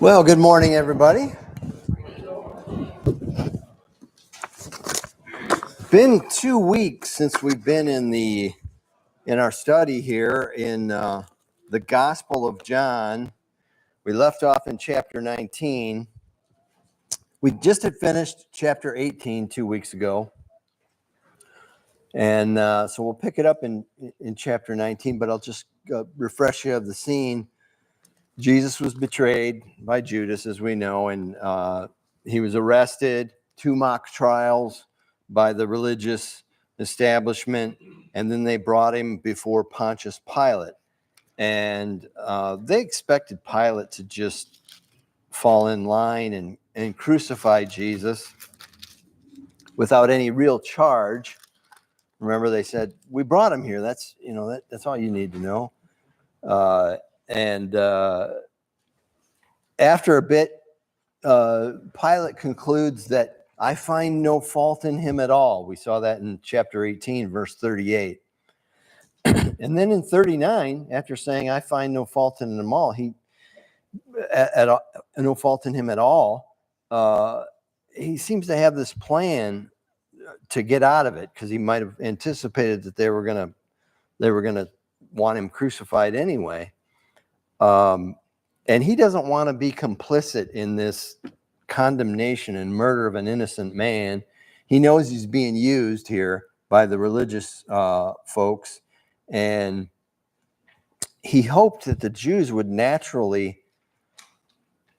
Well, good morning, everybody. Been 2 weeks since we've been in our study here in the Gospel of John. We left off in chapter 19. We just had finished chapter 18 2 weeks ago, and so we'll pick it up in chapter 19. But I'll just refresh you of the scene. Jesus was betrayed by Judas, as we know, and he was arrested. 2 mock trials by the religious establishment, and then they brought him before Pontius Pilate. And they expected Pilate to just fall in line and crucify Jesus without any real charge. Remember, they said, "We brought him here. That's that's all you need to know." And after a bit, Pilate concludes that I find no fault in him at all. We saw that in chapter 18, verse 38. And then in 39, after saying I find no fault in him all, no fault in him at all, he seems to have this plan to get out of it, because he might have anticipated that they were gonna want him crucified anyway. And he doesn't want to be complicit in this condemnation and murder of an innocent man. He knows he's being used here by the religious folks, and he hoped that the Jews would naturally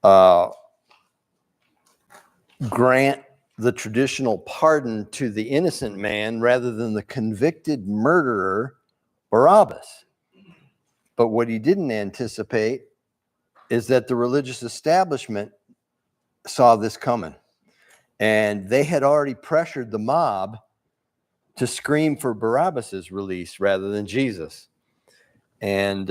grant the traditional pardon to the innocent man rather than the convicted murderer, Barabbas. But what he didn't anticipate is that the religious establishment saw this coming, and they had already pressured the mob to scream for Barabbas's release rather than Jesus. And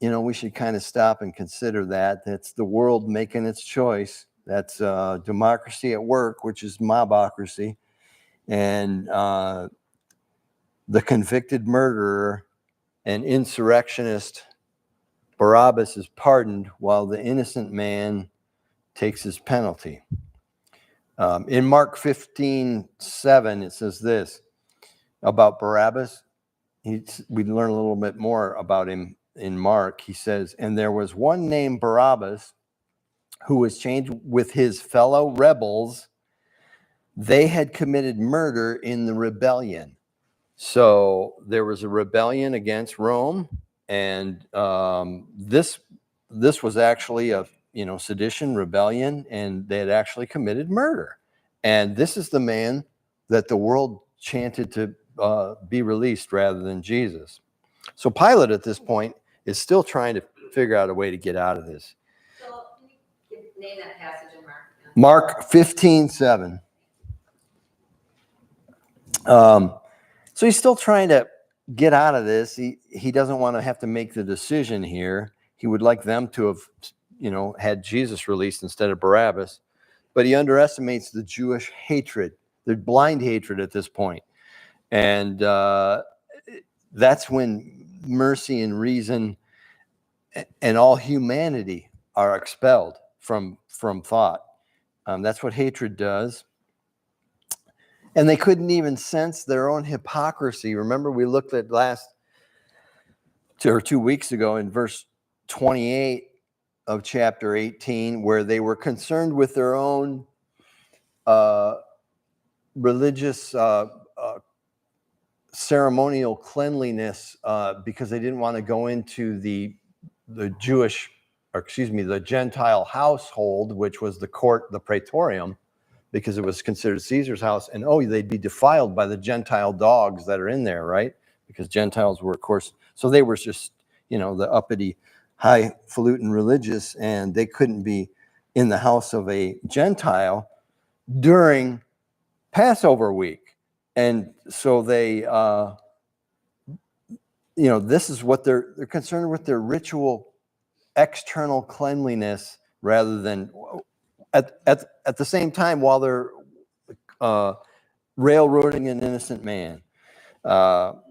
we should kind of stop and consider that. That's the world making its choice. That's democracy at work, which is mobocracy. And the convicted murderer and insurrectionist Barabbas is pardoned, while the innocent man takes his penalty. In Mark 15:7, it says this about Barabbas. We learn a little bit more about him in Mark. He says, "And there was one named Barabbas who was chained with his fellow rebels. They had committed murder in the rebellion." So there was a rebellion against Rome, and this was actually a sedition rebellion, and they had actually committed murder. And this is the man that the world chanted to be released rather than Jesus. So Pilate at this point is still trying to figure out a way to get out of this. So can you name that passage in Mark? Mark 15:7. So he's still trying to get out of this. He doesn't want to have to make the decision here. He would like them to have had Jesus released instead of Barabbas, but he underestimates the Jewish hatred, the blind hatred at this point. And that's when mercy and reason and all humanity are expelled from thought. That's what hatred does. And they couldn't even sense their own hypocrisy. Remember, we looked at 2 weeks ago in verse 28 of chapter 18, where they were concerned with their own religious ceremonial cleanliness, because they didn't want to go into the Gentile household, which was the court, the praetorium, because it was considered Caesar's house, and they'd be defiled by the Gentile dogs that are in there, right? Because Gentiles were, of course, so they were just, the uppity, highfalutin religious, and they couldn't be in the house of a Gentile during Passover week. And so they, this is what they're concerned with, their ritual external cleanliness, rather than at the same time while they're railroading an innocent man. But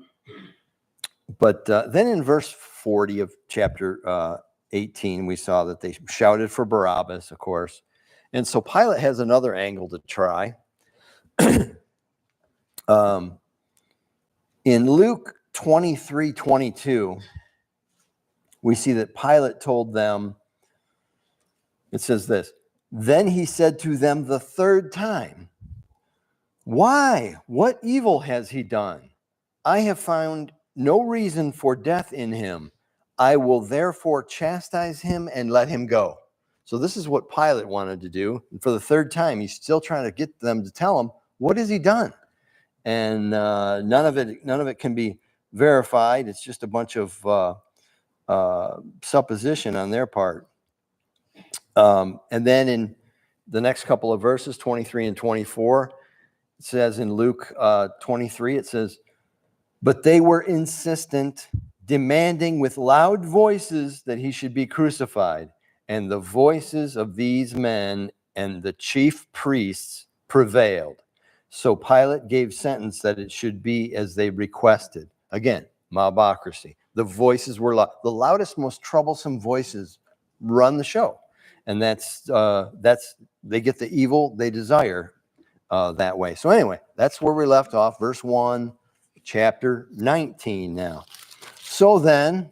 then in verse 40 of chapter 18, we saw that they shouted for Barabbas, of course. And so Pilate has another angle to try. In Luke 23:22, we see that Pilate told them, it says this, then he said to them the third time, why? What evil has he done? I have found no reason for death in him. I will therefore chastise him and let him go. So this is what Pilate wanted to do. And for the third time, he's still trying to get them to tell him, what has he done? And none of it can be verified. It's just a bunch of supposition on their part. And then in the next couple of verses, 23 and 24, it says in Luke 23, it says, but they were insistent, demanding with loud voices that he should be crucified. And the voices of these men and the chief priests prevailed. So Pilate gave sentence that it should be as they requested. Again, mobocracy. The voices were loud. The loudest, most troublesome voices run the show. And that's they get the evil they desire that way. So anyway, that's where we left off. Verse 1, chapter 19 now. So then,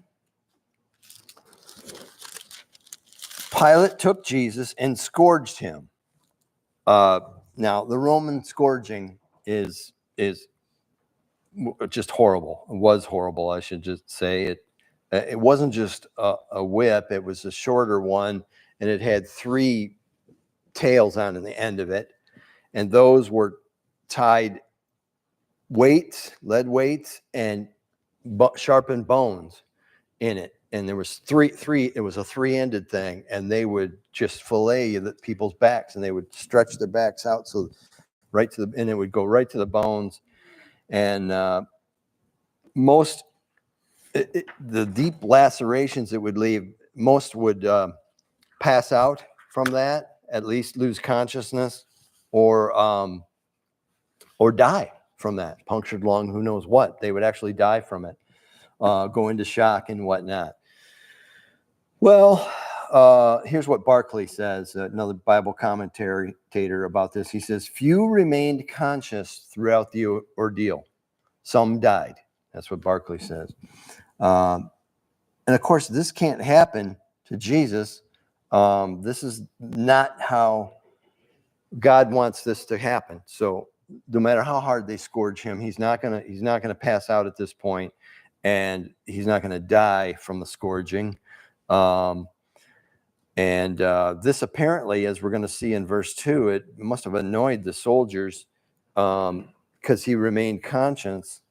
Pilate took Jesus and scourged him. Now, the Roman scourging is just horrible. It was horrible, I should just say. It wasn't just a whip. It was a shorter one, and it had 3 tails on the end of it. And those were tied weights, lead weights, and sharpened bones in it. And there was three, it was a 3-ended thing, and they would just fillet people's backs, and they would stretch their backs out and it would go right to the bones. And the deep lacerations it would leave, most would pass out from that, at least lose consciousness, or die from that. Punctured lung, who knows what. They would actually die from it, go into shock and whatnot. Well, here's what Barclay says, another Bible commentator about this. He says, few remained conscious throughout the ordeal. Some died. That's what Barclay says. And of course, this can't happen to Jesus. This is not how God wants this to happen. So no matter how hard they scourge him, he's not gonna pass out at this point, and he's not gonna die from the scourging. This apparently, as we're going to see in verse 2, it must have annoyed the soldiers because he remained conscious.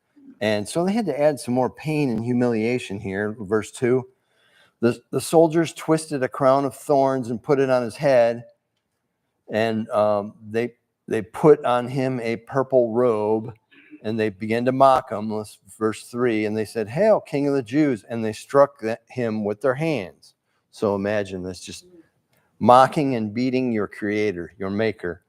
And so they had to add some more pain and humiliation here. Verse 2, the soldiers twisted a crown of thorns and put it on his head. And they put on him a purple robe, and they began to mock him. Verse 3, and they said, "Hail, King of the Jews!" And they struck him with their hands. So imagine this, just mocking and beating your creator, your maker.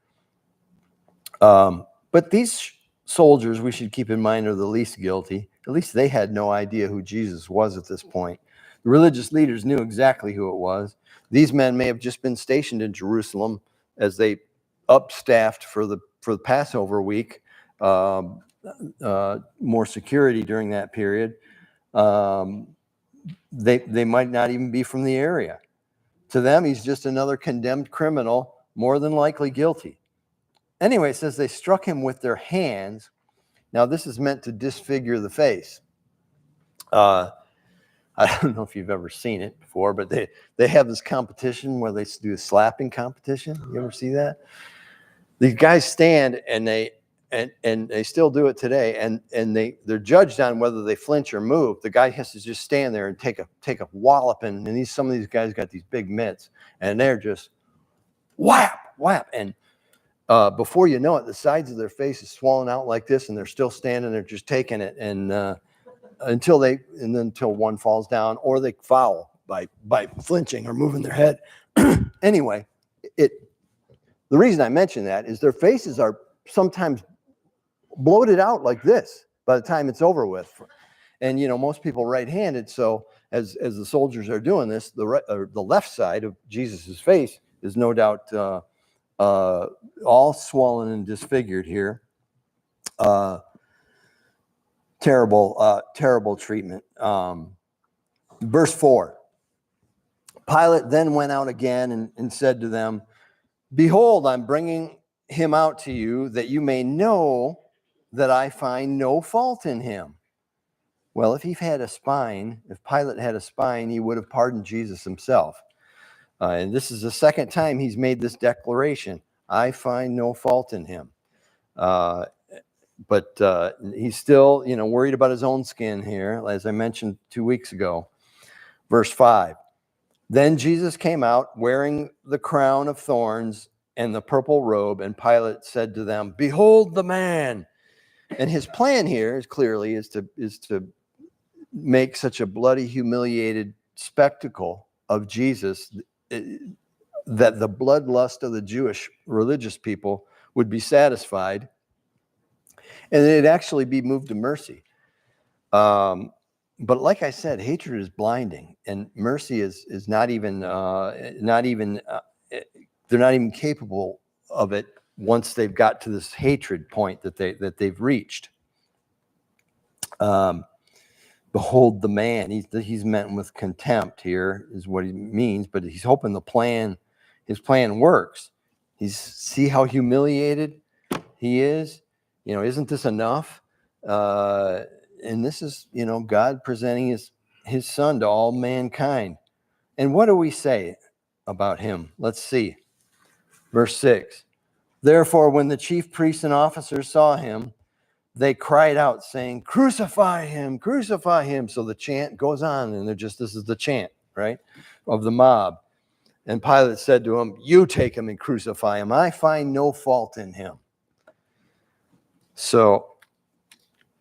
But these soldiers, we should keep in mind, are the least guilty. At least they had no idea who Jesus was at this point. The religious leaders knew exactly who it was. These men may have just been stationed in Jerusalem as they upstaffed for the Passover week, more security during that period. They might not even be from the area. To them, he's just another condemned criminal, more than likely guilty. Anyway, it says they struck him with their hands. Now, this is meant to disfigure the face. I don't know if you've ever seen it before, but they have this competition where they do a slapping competition. You ever see that? These guys stand and they still do it today, and they're judged on whether they flinch or move. The guy has to just stand there and take a walloping, and some of these guys got these big mitts, and they're just whap, and before you know it, the sides of their face is swollen out like this, and they're still standing there just taking it, and until one falls down, or they foul by flinching or moving their head. Anyway, the reason I mention that is their faces are sometimes bloated out like this by the time it's over with. And, most people right-handed. So as the soldiers are doing this, the left side of Jesus's face is no doubt all swollen and disfigured here. Terrible treatment. Verse 4. Pilate then went out again and said to them, "Behold, I'm bringing him out to you, that you may know that I find no fault in him." Well, if Pilate had a spine, he would have pardoned Jesus himself. And this is the second time he's made this declaration: I find no fault in him. But he's still, worried about his own skin here, as I mentioned 2 weeks ago. Verse 5. Then Jesus came out wearing the crown of thorns and the purple robe, and Pilate said to them, "Behold the man." And his plan here is to make such a bloody, humiliated spectacle of Jesus that the bloodlust of the Jewish religious people would be satisfied, and they'd actually be moved to mercy. But like I said, hatred is blinding, and mercy is not even they're not even capable of it once they've got to this hatred point that they've reached. Behold the man. He's meant with contempt here, is what he means, but he's hoping his plan works. See how humiliated he is? Isn't this enough? And this is, God presenting his son to all mankind. And what do we say about him? Let's see. Verse 6. Therefore, when the chief priests and officers saw him, they cried out, saying, "Crucify him, crucify him." So the chant goes on, and this is the chant, right, of the mob. And Pilate said to him, "You take him and crucify him. I find no fault in him." So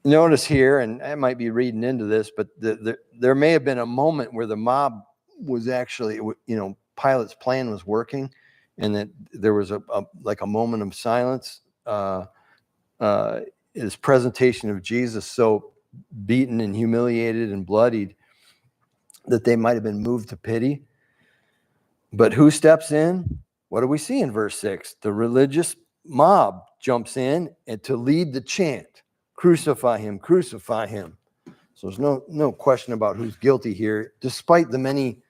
notice here, and I might be reading into this, but there may have been a moment where the mob was actually, Pilate's plan was working, and that there was a moment of silence. His presentation of Jesus so beaten and humiliated and bloodied that they might have been moved to pity. But who steps in? What do we see in verse 6? The religious mob jumps in and to lead the chant. Crucify him, crucify him. So there's no question about who's guilty here, despite the many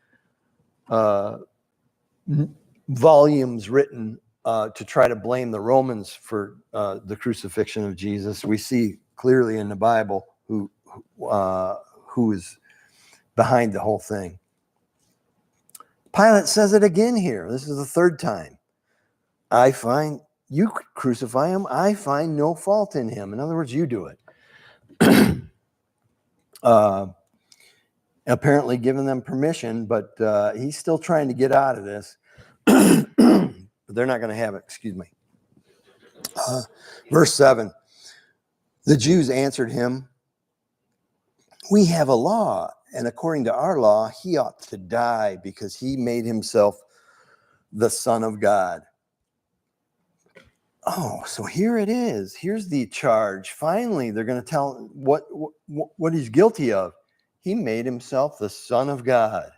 volumes written to try to blame the Romans for the crucifixion of Jesus. We see clearly in the Bible who is behind the whole thing. Pilate says it again here. This is the third time. You crucify him, I find no fault in him. In other words, you do it. Apparently giving them permission, but he's still trying to get out of this. But they're not going to have it. Excuse me. Verse 7. The Jews answered him, "We have a law, and according to our law, he ought to die because he made himself the Son of God." Oh, so here it is. Here's the charge. Finally, they're going to tell what he's guilty of. He made himself the Son of God.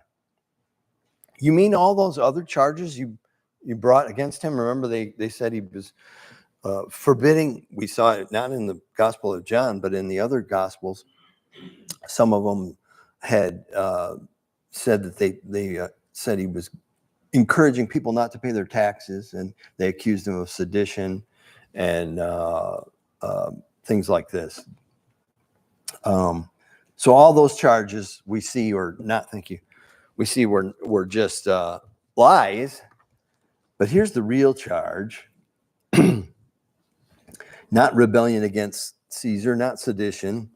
You mean all those other charges you brought against him? Remember, they said he was forbidding. We saw it not in the Gospel of John, but in the other Gospels. Some of them had said that they said he was encouraging people not to pay their taxes, and they accused him of sedition and things like this. So all those charges we see, or not, thank you, we see were just lies. But here's the real charge. Not rebellion against Caesar, not sedition.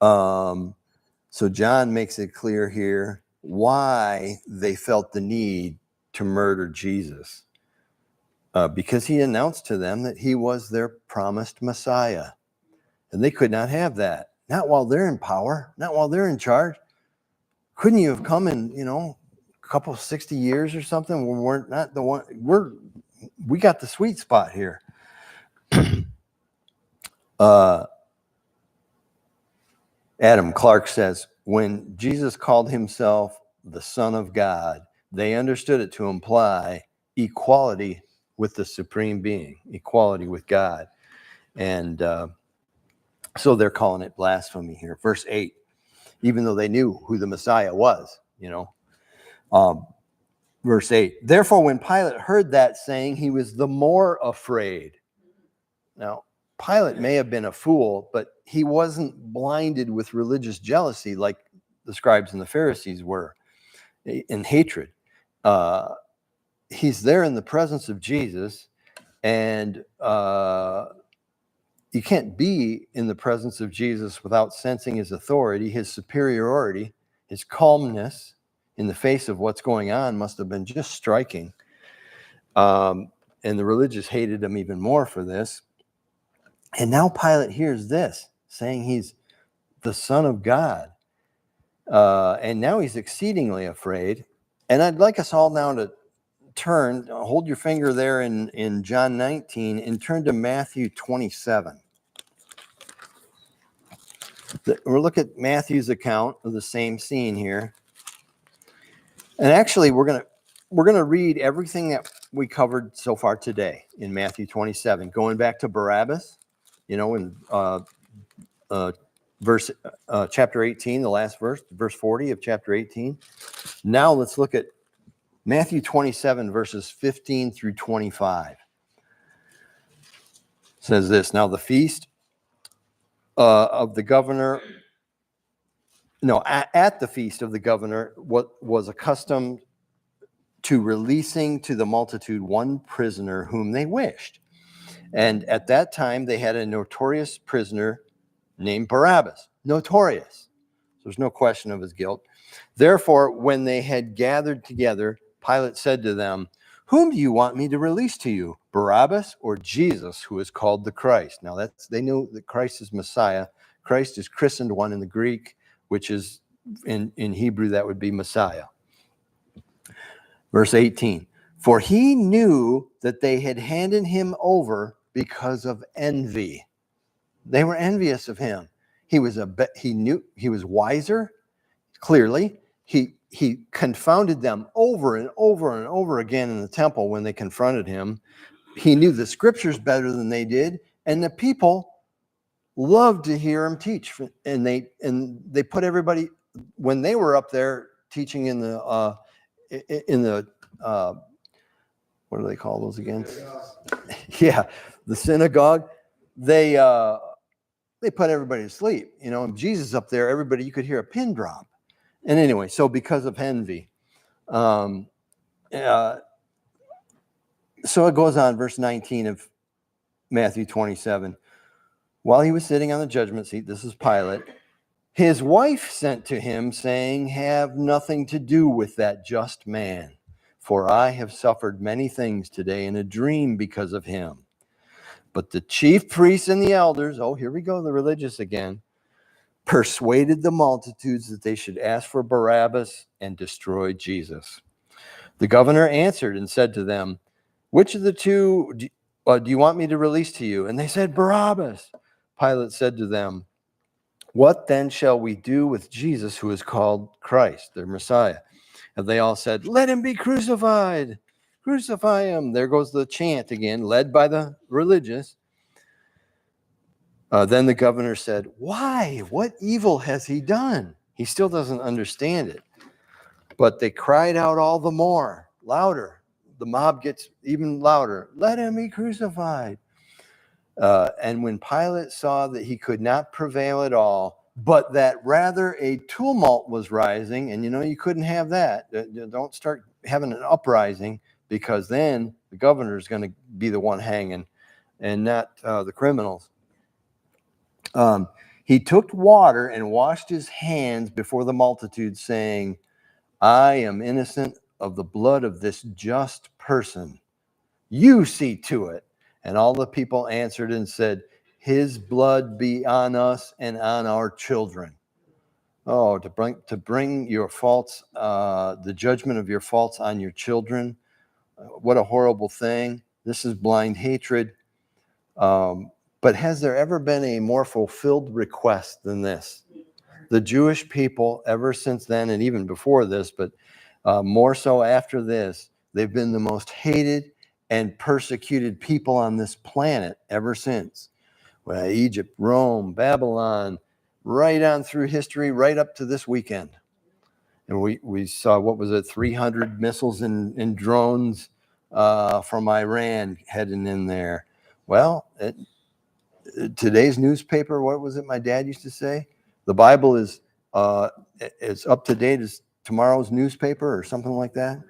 So John makes it clear here why they felt the need to murder Jesus. Because he announced to them that he was their promised Messiah. And they could not have that. Not while they're in power, not while they're in charge. Couldn't you have come in, a couple 60 years or something? We're not the one. We got the sweet spot here. Adam Clark says, when Jesus called himself the Son of God, they understood it to imply equality with the supreme being, equality with God. And so they're calling it blasphemy here. Verse 8, even though they knew who the Messiah was, Verse 8, therefore, when Pilate heard that saying, he was the more afraid. Now, Pilate may have been a fool, but he wasn't blinded with religious jealousy like the scribes and the Pharisees were in hatred. He's there in the presence of Jesus, and you can't be in the presence of Jesus without sensing his authority, his superiority, his calmness in the face of what's going on must have been just striking. And the religious hated him even more for this. And now Pilate hears this, saying he's the Son of God. And now he's exceedingly afraid. And I'd like us all now to hold your finger there in John 19 and turn to Matthew 27. We'll look at Matthew's account of the same scene here. And actually, we're going to read everything that we covered so far today in Matthew 27, going back to Barabbas, in chapter 18, the last verse 40 of chapter 18. Now let's look at Matthew 27, verses 15 through 25. It says this, now the feast of the governor, at the feast of the governor, what was accustomed to releasing to the multitude one prisoner whom they wished. And at that time, they had a notorious prisoner named Barabbas. Notorious. There's no question of his guilt. Therefore, when they had gathered together, Pilate said to them, whom do you want me to release to you, Barabbas or Jesus, who is called the Christ? Now, they knew that Christ is Messiah. Christ is christened one in the Greek, which is in Hebrew, that would be Messiah. Verse 18, for he knew that they had handed him over because of envy. They were envious of him. He knew he was wiser, clearly. He confounded them over and over and over again in the temple when they confronted him. He knew the scriptures better than they did, and the people loved to hear him teach. And they put everybody, when they were up there teaching in the what do they call those again? Yeah, the synagogue. They put everybody to sleep. Jesus up there, everybody, you could hear a pin drop. And anyway, so because of envy. So it goes on, verse 19 of Matthew 27. While he was sitting on the judgment seat, this is Pilate, his wife sent to him, saying, have nothing to do with that just man, for I have suffered many things today in a dream because of him. But the chief priests and the elders, here we go, the religious again, persuaded the multitudes that they should ask for Barabbas and destroy Jesus. The governor answered and said to them, which of the two do you want me to release to you? And they said, Barabbas. Pilate said to them, what then shall we do with Jesus, who is called Christ, their Messiah? And they all said, let him be crucified. Crucify him. There goes the chant again, led by the religious. Then the governor said, why? What evil has he done? He still doesn't understand it. But they cried out all the more, louder. The mob gets even louder. Let him be crucified. And when Pilate saw that he could not prevail at all, but that rather a tumult was rising, and you couldn't have that. Don't start having an uprising, because then the governor is going to be the one hanging and not the criminals. He took water and washed his hands before the multitude, saying, I am innocent of the blood of this just person. You see to it. And all the people answered and said, his blood be on us and on our children. Oh, to bring your faults, the judgment of your faults on your children. What a horrible thing. This is blind hatred. But has there ever been a more fulfilled request than this? The Jewish people, ever since then, and even before this, but more so after this, they've been the most hated and persecuted people on this planet ever since. Well, Egypt, Rome, Babylon, right on through history, right up to this weekend. And we saw, what was it, 300 missiles and drones from Iran heading in there. Well, today's newspaper, what was it my dad used to say? The Bible is as up to date as tomorrow's newspaper or something like that.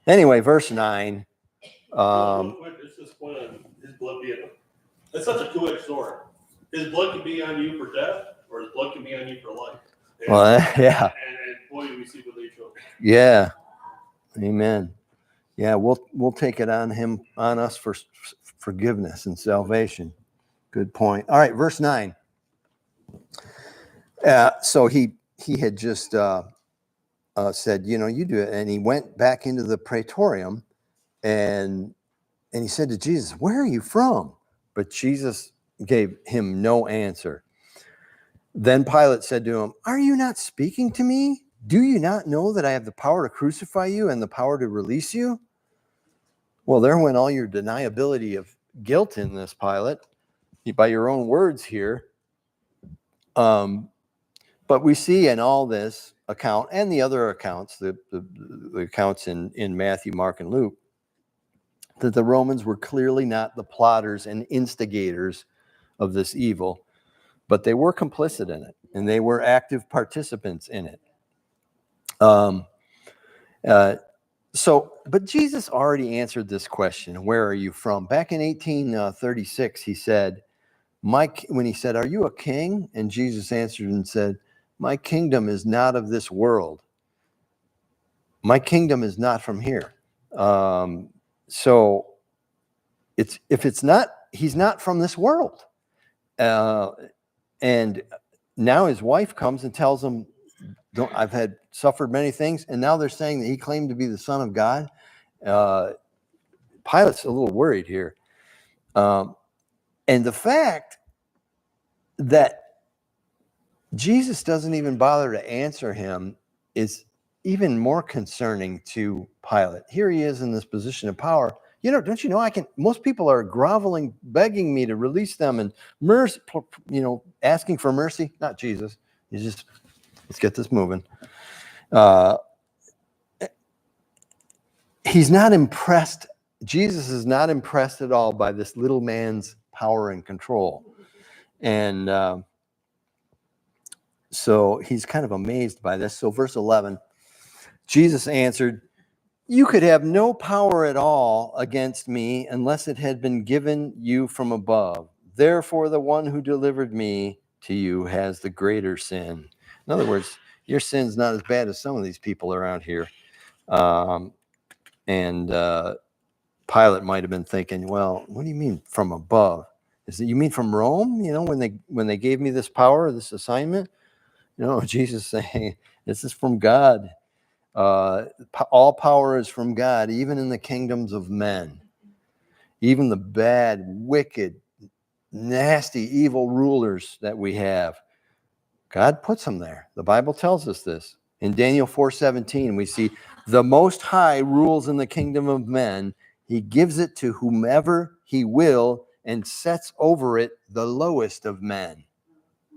Anyway, verse 9. Real quick, it's just point on his blood being. It's such a two-edged sword. His blood can be on you for death, or his blood can be on you for life. And, Well, yeah. And boy, do we see what they show. Yeah. Amen. Yeah, we'll take it on us for forgiveness and salvation. Good point. All right, verse 9. So he had just said, you do it, and he went back into the praetorium, and he said to Jesus, "Where are you from?" But Jesus gave him no answer. Then Pilate said to him, "Are you not speaking to me? Do you not know that I have the power to crucify you and the power to release you?" Well, there went all your deniability of guilt in this, Pilate, by your own words here. But we see in all this account and the other accounts, the accounts in Matthew, Mark, and Luke, that the Romans were clearly not the plotters and instigators of this evil, but they were complicit in it, and they were active participants in it. But Jesus already answered this question, "Where are you from?" Back in 1836, he said, when he said, "Are you a king?" And Jesus answered and said, "My kingdom is not of this world. My kingdom is not from here." So he's not from this world. And now his wife comes and tells him, I've suffered many things, and now they're saying that he claimed to be the Son of God. Pilate's a little worried here. And the fact that Jesus doesn't even bother to answer him is even more concerning to Pilate. Here he is in this position of power. Don't you know most people are groveling, begging me to release them, and mercy, asking for mercy. Not Jesus. He's just, let's get this moving. He's not impressed. Jesus is not impressed at all by this little man's power and control. And so he's kind of amazed by this. So verse 11, Jesus answered, "You could have no power at all against me unless it had been given you from above. Therefore, the one who delivered me to you has the greater sin." In other words, your sin's not as bad as some of these people around here. And Pilate might have been thinking, well, what do you mean from above? You mean from Rome? When they gave me this power, this assignment? Jesus saying, this is from God. All power is from God, even in the kingdoms of men. Even the bad, wicked, nasty, evil rulers that we have, God puts them there. The Bible tells us this. In Daniel 4:17, we see the Most High rules in the kingdom of men. He gives it to whomever he will and sets over it the lowest of men.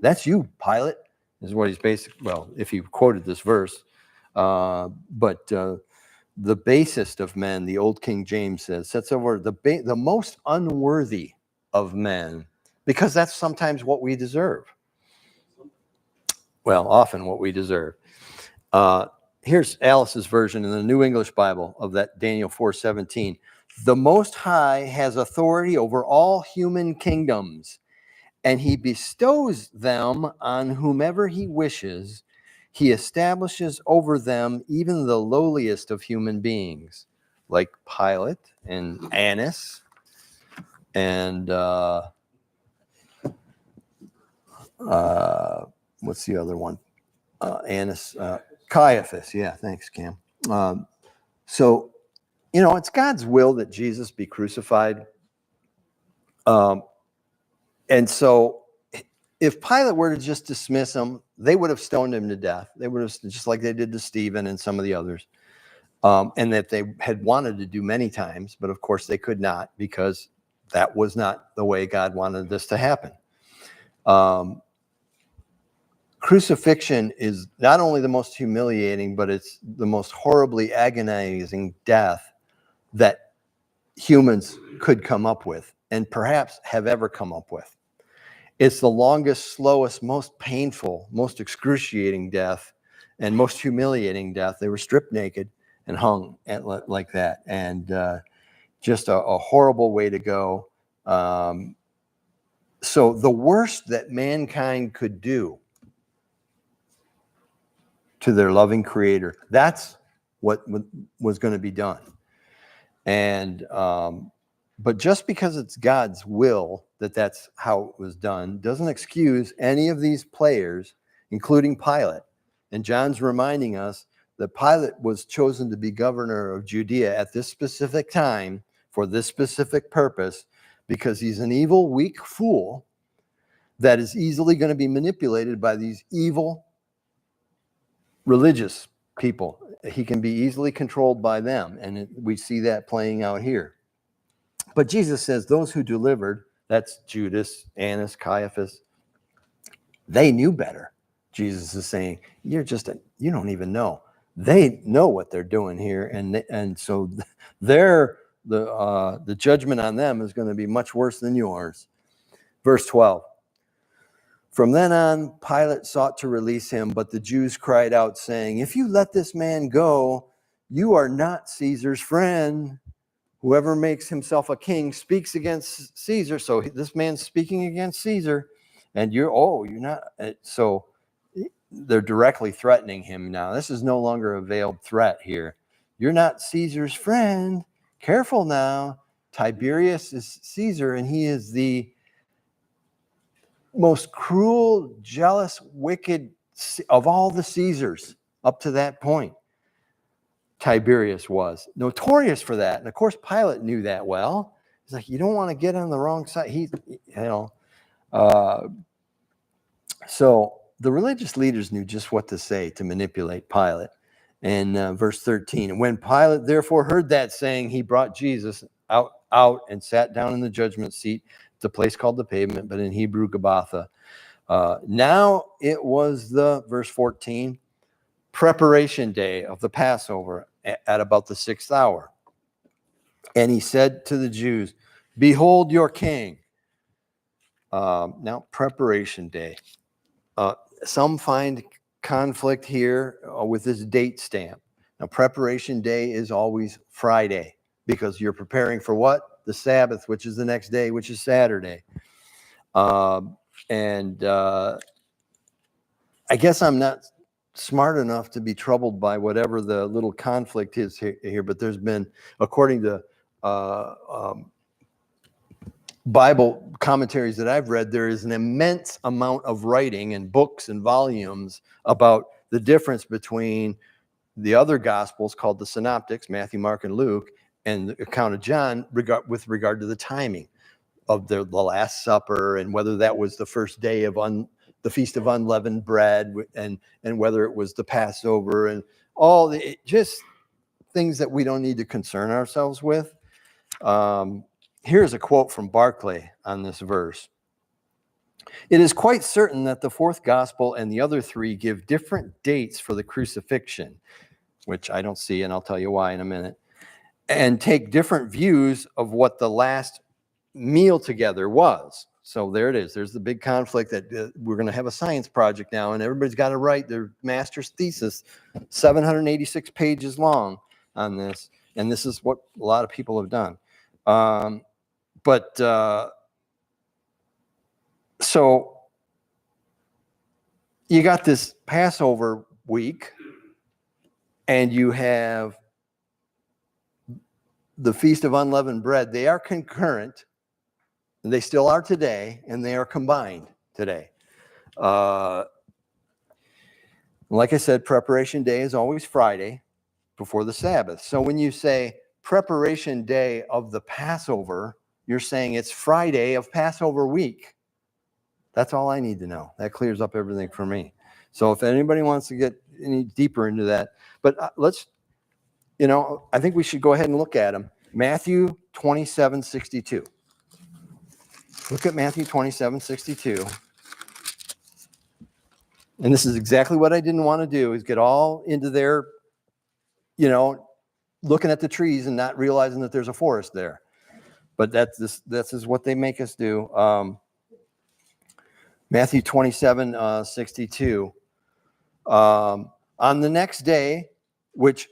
That's you, Pilate, is what he's basically, well, if he quoted this verse. But the basest of men, the old King James says, sets over the most unworthy of men, because that's sometimes what we deserve. Well, often what we deserve. Here's Alice's version in the New English Bible of that Daniel 4:17. The Most High has authority over all human kingdoms, and he bestows them on whomever he wishes. He establishes over them even the lowliest of human beings, like Pilate and Annas and what's the other one? Annas, Caiaphas. Yeah, thanks, Cam. So, it's God's will that Jesus be crucified. And so if Pilate were to just dismiss him, they would have stoned him to death. They would have, just like they did to Stephen and some of the others. And that they had wanted to do many times, but of course they could not, because that was not the way God wanted this to happen. Crucifixion is not only the most humiliating, but it's the most horribly agonizing death that humans could come up with, and perhaps have ever come up with. It's the longest, slowest, most painful, most excruciating death, and most humiliating death. They were stripped naked and hung like that, and just a horrible way to go. So the worst that mankind could do to their loving Creator, that's what was going to be done. And but just because it's God's will that that's how it was done doesn't excuse any of these players, including Pilate. And John's reminding us that Pilate was chosen to be governor of Judea at this specific time for this specific purpose, because he's an evil, weak fool that is easily going to be manipulated by these evil religious people. He can be easily controlled by them, and we see that playing out here. But Jesus says those who delivered, that's Judas, Annas, Caiaphas, they knew better. Jesus is saying, you don't even know. They know what they're doing here, and so the judgment on them is going to be much worse than yours. Verse 12. From then on, Pilate sought to release him, but the Jews cried out, saying, if you let this man go, you are not Caesar's friend. Whoever makes himself a king speaks against Caesar. So this man's speaking against Caesar, and you're not. So they're directly threatening him now. This is no longer a veiled threat here. You're not Caesar's friend. Careful now. Tiberius is Caesar, and he is the most cruel, jealous, wicked of all the Caesars up to that point. Tiberius was notorious for that. And of course, Pilate knew that well. He's like, you don't want to get on the wrong side. So the religious leaders knew just what to say to manipulate Pilate. And verse 13, when Pilate therefore heard that saying, he brought Jesus out and sat down in the judgment seat, the place called the Pavement, but in Hebrew, Gabbatha. Now it was verse 14, preparation day of the Passover at about the 6th hour. And he said to the Jews, behold your king. Now, preparation day. Some find conflict here with this date stamp. Now, preparation day is always Friday, because you're preparing for what? The Sabbath, which is the next day, which is Saturday. I guess I'm not smart enough to be troubled by whatever the little conflict is here, but there's been, according to Bible commentaries that I've read, there is an immense amount of writing and books and volumes about the difference between the other Gospels called the Synoptics, Matthew, Mark, and Luke, and the account of John with regard to the timing of the Last Supper, and whether that was the first day of the Feast of Unleavened Bread, and whether it was the Passover, and all just things that we don't need to concern ourselves with. Here's a quote from Barclay on this verse. It is quite certain that the fourth gospel and the other three give different dates for the crucifixion, which I don't see, and I'll tell you why in a minute, and take different views of what the last meal together was. So there it is. There's the big conflict that we're going to have a science project now, and everybody's got to write their master's thesis, 786 pages long on this. And this is what a lot of people have done. So you got this Passover week, and you have the Feast of Unleavened Bread. They are concurrent, and they still are today, and they are combined today. Like I said, preparation day is always Friday before the Sabbath. So when you say preparation day of the Passover, you're saying it's Friday of Passover week. That's all I need to know. That clears up everything for me. So if anybody wants to get any deeper into that, but let's, I think we should go ahead and look at them. Matthew 27:62. Look at Matthew 27:62. And this is exactly what I didn't want to do, is get all into their, looking at the trees and not realizing that there's a forest there. But this is what they make us do. Matthew 27:62. On the next day, which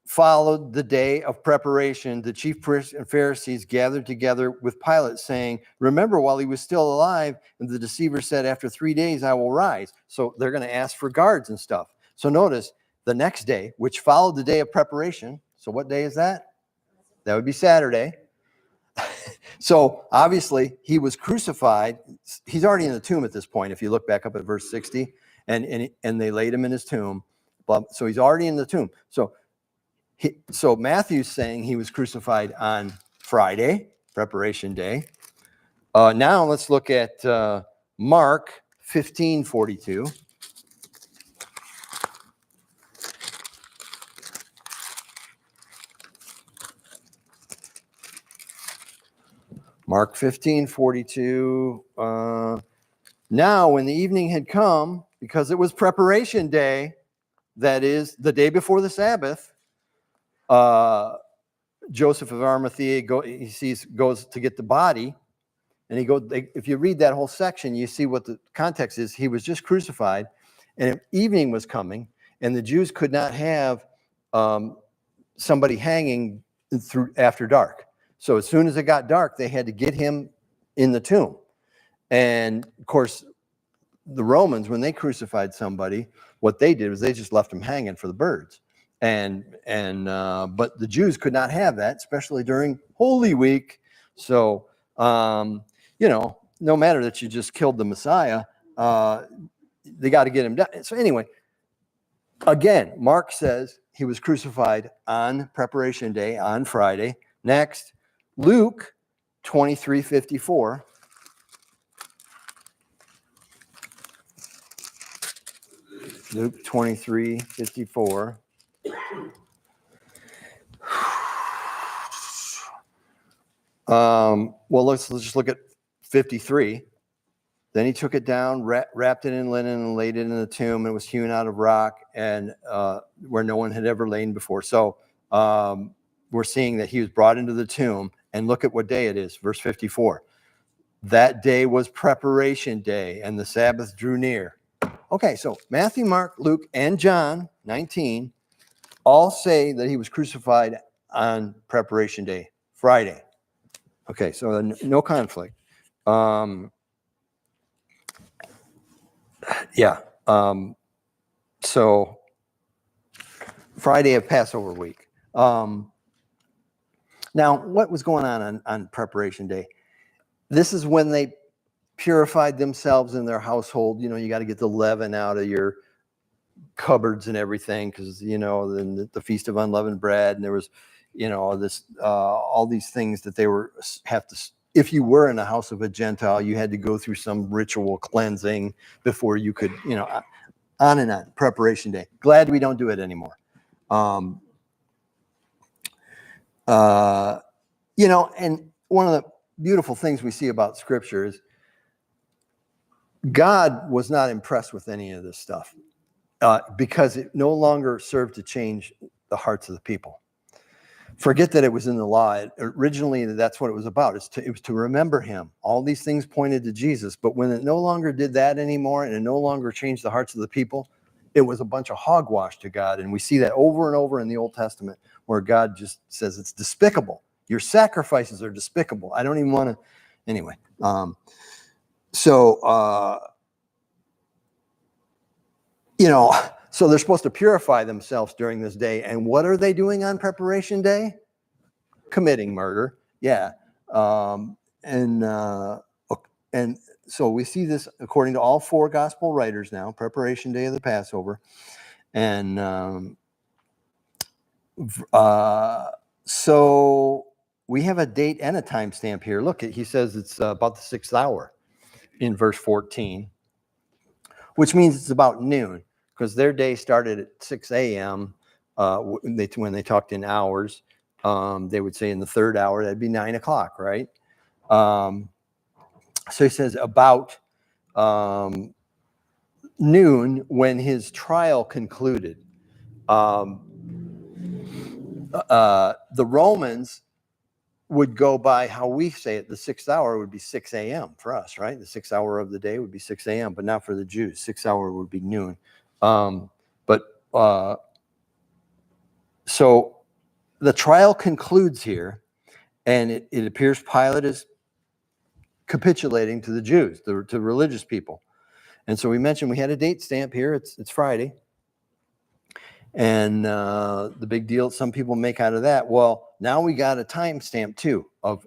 followed the day of preparation, the chief priests and Pharisees gathered together with Pilate, saying, "Remember, while he was still alive, and the deceiver said, 'After 3 days I will rise.'" So they're going to ask for guards and stuff. So notice, the next day, which followed the day of preparation. So what day is that? That would be Saturday. So obviously he was crucified. He's already in the tomb at this point. If you look back up at verse 60, and they laid him in his tomb. So he's already in the tomb. So Matthew's saying he was crucified on Friday, preparation day. Now let's look at Mark 15:42. Mark 15:42. Now, when the evening had come, because it was preparation day, that is the day before the Sabbath, Joseph of Arimathea goes to get the body, and if you read that whole section, you see what the context is. He was just crucified, and evening was coming, and the Jews could not have somebody hanging through after dark. So as soon as it got dark, they had to get him in the tomb. And of course, the Romans, when they crucified somebody, what they did was they just left them hanging for the birds. But the Jews could not have that, especially during Holy Week. So, no matter that you just killed the Messiah, they got to get him done. So anyway, again, Mark says he was crucified on preparation day, on Friday. Next, Luke 23:54. Luke 23:54. Let's just look at 53. Then he took it down, wrapped it in linen, and laid it in the tomb. It was hewn out of rock, and where no one had ever lain before. So we're seeing that he was brought into the tomb. And look at what day it is, verse 54. That day was preparation day, and the Sabbath drew near. Okay, so Matthew, Mark, Luke, and John 19 all say that he was crucified on preparation day, Friday. Okay, so no conflict. So Friday of Passover week. Now, what was going on preparation day? This is when they purified themselves in their household. You got to get the leaven out of your cupboards and everything, because then the Feast of Unleavened Bread, and there was this all these things that they have to, if you were in the house of a Gentile, you had to go through some ritual cleansing before you could, on and on. Preparation day. Glad we don't do it anymore. And one of the beautiful things we see about Scripture is God was not impressed with any of this stuff because it no longer served to change the hearts of the people. Forget that it was in the law. Originally, that's what it was about. It was to remember him. All these things pointed to Jesus. But when it no longer did that anymore, and it no longer changed the hearts of the people, it was a bunch of hogwash to God. And we see that over and over in the Old Testament, where God just says it's despicable. Your sacrifices are despicable. I don't even want to. Anyway. So they're supposed to purify themselves during this day. And what are they doing on preparation day? Committing murder. Yeah. And so we see this according to all four gospel writers now, preparation day of the Passover. And so we have a date and a timestamp here. Look, he says it's about the 6th hour. in verse 14, which means it's about noon, because their day started at 6 a.m. When they talked in hours. They would say in the third hour, that'd be 9 o'clock, right? So he says about noon when his trial concluded. The Romans would go by how we say it. The 6th hour would be 6 a.m. for us, right? The 6th hour of the day would be 6 a.m., but not for the Jews. 6th hour would be noon. So the trial concludes here, and it appears Pilate is capitulating to the Jews, to religious people. And so we mentioned we had a date stamp here. It's Friday. And the big deal some people make out of that. Well, now we got a time stamp too of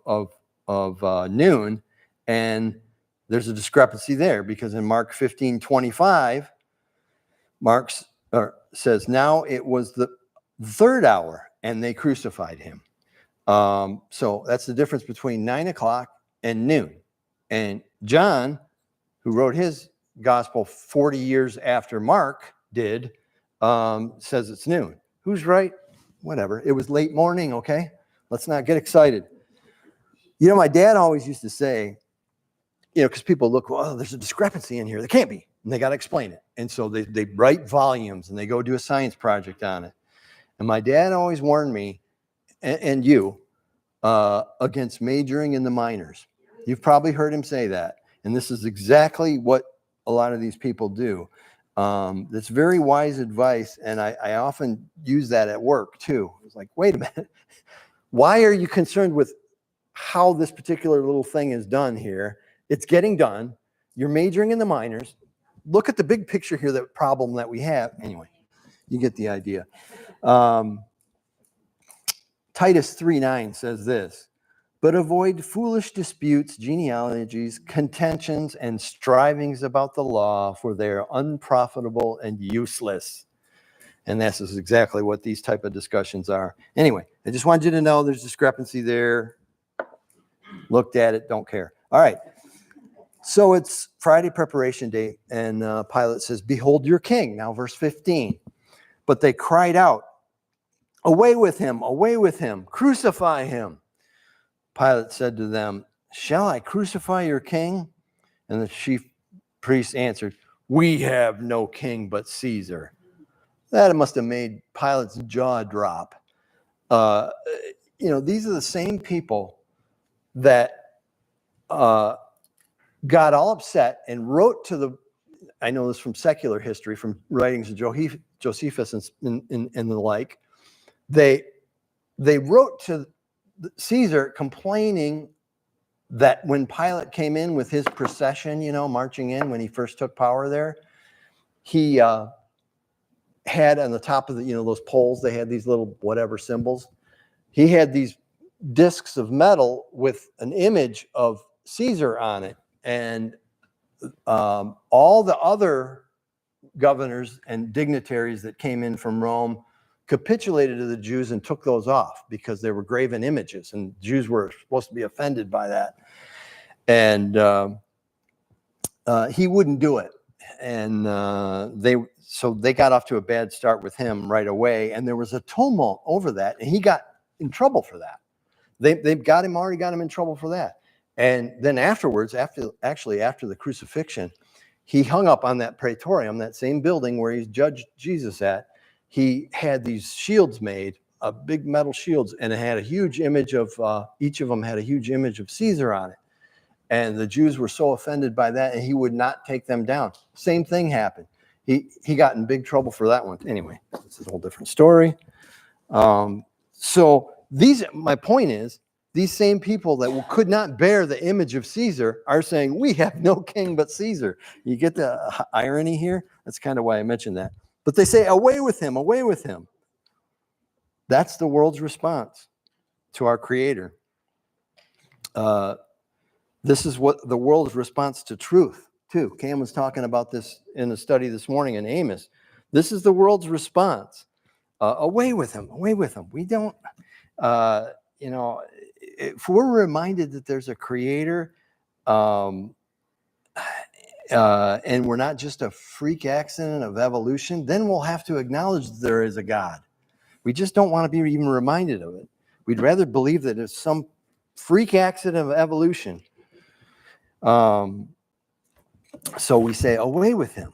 noon, and there's a discrepancy there because in Mark 15:25, Mark says, now it was the third hour and they crucified him. So that's the difference between 9 o'clock and noon. And John, who wrote his gospel 40 years after Mark did, says it's noon. Who's right? Whatever. It was late morning, okay? Let's not get excited. You know, my dad always used to say, you know, because people look, well, there's a discrepancy in here. There can't be. And they got to explain it. And so they write volumes and they go do a science project on it. And my dad always warned me, and you, against majoring in the minors. You've probably heard him say that. And this is exactly what a lot of these people do. That's very wise advice, and I often use that at work too. It's like, wait a minute, why are you concerned with how this particular little thing is done here? It's getting done. You're majoring in the minors. Look at the big picture here, the problem that we have. Anyway, you get the idea. Titus 3:9 says this, but avoid foolish disputes, genealogies, contentions, and strivings about the law, for they are unprofitable and useless. And this is exactly what these type of discussions are. Anyway, I just wanted you to know there's discrepancy there. Looked at it, don't care. All right. So it's Friday preparation day, and Pilate says, behold your king. Now verse 15. But they cried out, away with him, crucify him. Pilate said to them, shall I crucify your king? And the chief priests answered, we have no king but Caesar. That must have made Pilate's jaw drop. You know, these are the same people that got all upset and wrote to the, I know this from secular history, from writings of Josephus and the like. They wrote to Caesar complaining that when Pilate came in with his procession, you know, marching in when he first took power there, he had on the top of the, you know, those poles, they had these little whatever symbols. He had these discs of metal with an image of Caesar on it. And all the other governors and dignitaries that came in from Rome capitulated to the Jews and took those off because they were graven images, and Jews were supposed to be offended by that. And he wouldn't do it. And they got off to a bad start with him right away. And there was a tumult over that, and he got in trouble for that. They already got him in trouble for that. And then afterwards, after the crucifixion, he hung up on that praetorium, that same building where he judged Jesus at. He had these shields made, big metal shields, and it had a huge image of, each of them had a huge image of Caesar on it. And the Jews were so offended by that, and he would not take them down. Same thing happened. He got in big trouble for that one. Anyway, this is a whole different story. So my point is, these same people that could not bear the image of Caesar are saying, we have no king but Caesar. You get the irony here? That's kind of why I mentioned that. But they say, away with him, away with him. That's the world's response to our Creator. This is what the world's response to truth, too. Cam was talking about this in a study this morning in Amos. This is the world's response. Away with him, away with him. We don't, you know, if we're reminded that there's a Creator, and we're not just a freak accident of evolution, then we'll have to acknowledge there is a God. We just don't want to be even reminded of it. We'd rather believe that it's some freak accident of evolution. So we say, away with him,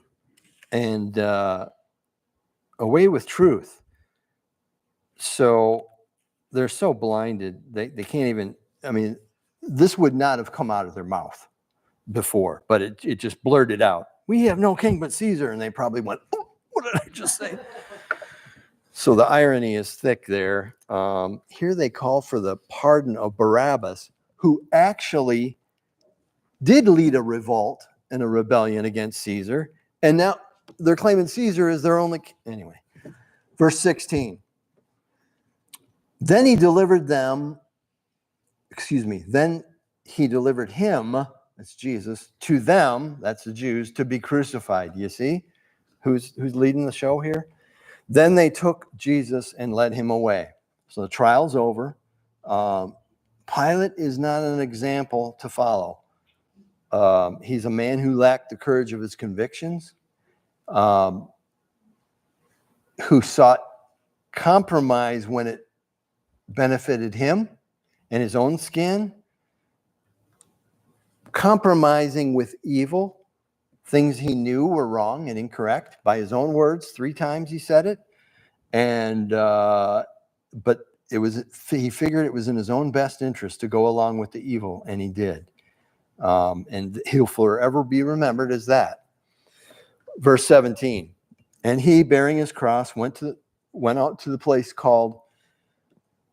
and away with truth. So they're so blinded, they can't even, I mean, this would not have come out of their mouth before, but it just blurted out, we have no king but Caesar. And they probably went, oh, what did I just say? So the irony is thick there. Here they call for the pardon of Barabbas, who actually did lead a revolt and a rebellion against Caesar. And now they're claiming Caesar is their only, anyway. Verse 16. Then he delivered him, that's Jesus, to them, that's the Jews, to be crucified. You see who's leading the show here? Then they took Jesus and led him away. So the trial's over. Pilate is not an example to follow. He's a man who lacked the courage of his convictions, who sought compromise when it benefited him and his own skin, compromising with evil, things he knew were wrong and incorrect by his own words. 3 times he said it. And, but he figured it was in his own best interest to go along with the evil, and he did. And he'll forever be remembered as that. Verse 17, and he, bearing his cross, went out to the place called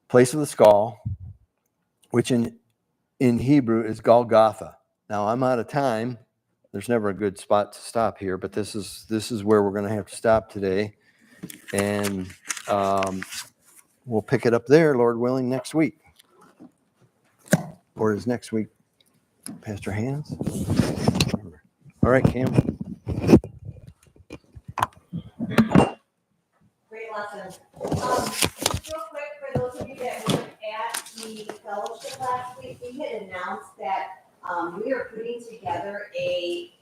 Place of the Skull, which in Hebrew is Golgotha. Now I'm out of time. There's never a good spot to stop here, but this is where we're going to have to stop today, and we'll pick it up there, Lord willing, next week. Or is next week Pastor Hans? All right, Cam. Great lesson. Real quick, for those of you that were at the fellowship last week, we had announced that we are putting together a